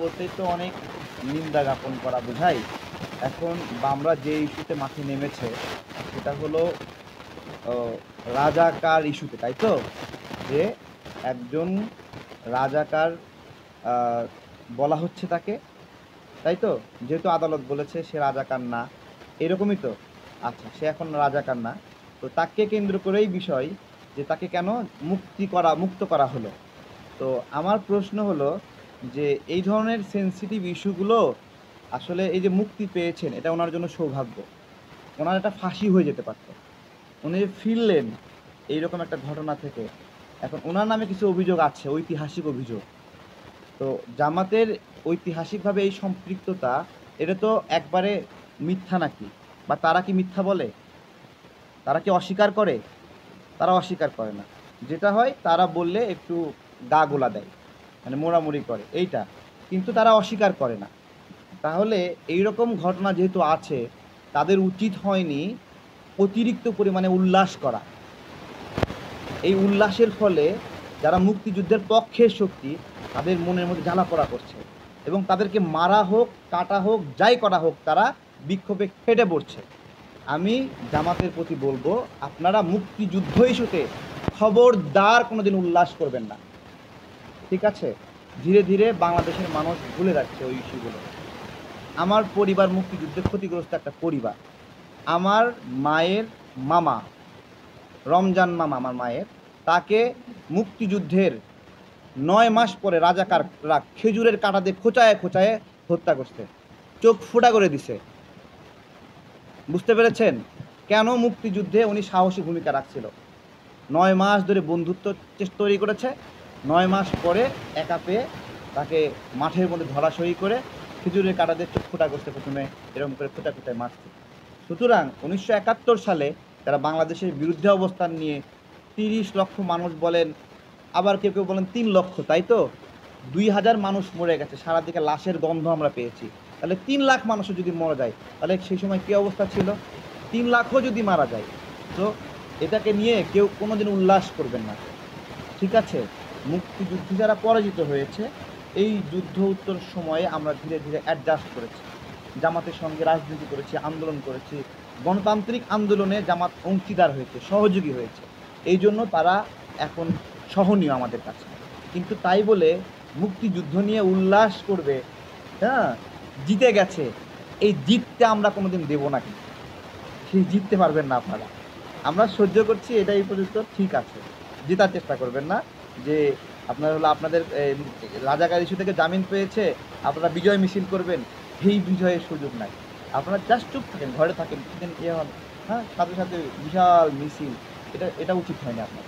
বলতেই তো অনেক নিন্দা জ্ঞাপন করা বোঝায়। এখন বামরা যে ইস্যুতে মাঠে নেমেছে সেটা হলো ও রাজাকার ইস্যুতে, তাই তো? যে একজন রাজাকার আ বলা হচ্ছে তাকে, তাই তো? যেহেতু আদালত বলেছে সে রাজাকার না। এরকমই তো? আচ্ছা, সে এখন রাজাকার না। তো তাকে কেন্দ্র করেই বিষয় যে তাকে কেন মুক্ত করা হলো? তো আমার প্রশ্ন হলো যে এই ধরনের সেনসিটিভ ইস্যুগুলো আসলে এই যে মুক্তি পেয়েছেন এটা ওনার জন্য সৌভাগ্য। ওনার একটা ফাঁসি হয়ে যেতে পারত। উনি যে ফিরলেন এইরকম একটা ঘটনা থেকে, এখন উনার নামে কিছু অভিযোগ আছে, ঐতিহাসিক অভিযোগ। তো জামাতের ঐতিহাসিকভাবে এই সম্পৃক্ততা, এটা তো একবারে মিথ্যা নাকি? বা তারা কি মিথ্যা বলে? তারা কি অস্বীকার করে? তারা অস্বীকার করে না। যেটা হয় তারা বললে একটু গা গোলা দেয়। মানে মোড়ামুড়ি করে এইটা। কিন্তু তারা অস্বীকার করে না। তাহলে এইরকম ঘটনা যেহেতু আছে, তাদের উচিত হয়নি অতিরিক্ত পরিমাণে উল্লাস করা। এই উল্লাসের ফলে যারা মুক্তিযুদ্ধের পক্ষের শক্তি তাদের মনের মধ্যে জ্বালাপোড়া করছে এবং তাদেরকে মারা হোক, কাটা হোক, যাই করা হোক তারা বিক্ষোভে ফেটে পড়ছে। আমি জামাতের প্রতি বলবো, আপনারা মুক্তিযুদ্ধ ইস্যুতে খবরদার কোনোদিন উল্লাস করবেন না, ঠিক আছে? ধীরে ধীরে বাংলাদেশের মানুষ ভুলে যাচ্ছে ওই ইস্যুগুলো। আমার পরিবার মুক্তিযুদ্ধে ক্ষতিগ্রস্ত একটা পরিবার। আমার মায়ের মামা, রমজান মামা আমার মায়ের, তাকে মুক্তিযুদ্ধের ৯ মাস পরে রাজাকাররা খেজুরের কাঁটা দিয়ে খোঁচায় খোঁচায় হত্যা করছে, চোখ ফোঁটা করে দিছে। বুঝতে পেরেছেন কেন মুক্তিযুদ্ধে উনি সাহসী ভূমিকা রাখছিল? ৯ মাস ধরে বন্ধুত্ব তৈরি করেছে, ৯ মাস পরে একা পেয়ে তাকে মাঠের মধ্যে ধরাশয়ী করে খেজুরের কাঁটা দিয়ে চোখ ফোঁটা করছে, প্রথমে এরকম করে খোঁচা খোঁচায় মারছে। সুতরাং ১৯৭১ সালে তারা বাংলাদেশের বিরুদ্ধে অবস্থান নিয়ে ৩০ লক্ষ মানুষ বলেন, আবার কেউ কেউ বলেন ৩ লক্ষ, তাই তো? ২,০০০ মানুষ মরে গেছে, সারাদিকে লাশের গন্ধ আমরা পেয়েছি। তাহলে ৩ লাখ মানুষও যদি মরে যায় তাহলে সেই সময় কী অবস্থা ছিল? ৩ লাখও যদি মারা যায়, তো এটাকে নিয়ে কেউ কোনোদিন উল্লাস করবেন না, ঠিক আছে? মুক্তিযুদ্ধে যারা পরাজিত হয়েছে, এই যুদ্ধ উত্তর সময়ে আমরা ধীরে ধীরে অ্যাডজাস্ট করেছি, জামাতের সঙ্গে রাজনীতি করেছি, আন্দোলন করেছি, গণতান্ত্রিক আন্দোলনে জামাত অংশীদার হয়েছে, সহযোগী হয়েছে। এই জন্য তারা এখন সহনীয় আমাদের কাছে। কিন্তু তাই বলে মুক্তিযুদ্ধ নিয়ে উল্লাস করবে, হ্যাঁ, জিতে গেছে, এই জিততে আমরা কোনোদিন দেব না। কিন্তু সেই জিততে পারবেন না আপনারা। আমরা সহ্য করছি, এটাই পর্যন্ত ঠিক আছে। জেতার চেষ্টা করবেন না যে আপনার হলো আপনাদের রাজাকার ইস্যু থেকে জামিন পেয়েছে, আপনারা বিজয় মিছিল করবেন, এই বিজয়ের সুযোগ নাই। আপনারা জাস্ট চুপ থাকেন, ঘরে থাকেন, কিছুদিন ইয়ে হবে, হ্যাঁ, সাথে সাথে বিশাল মিছিল, এটা এটা উচিত হয়নি আপনার।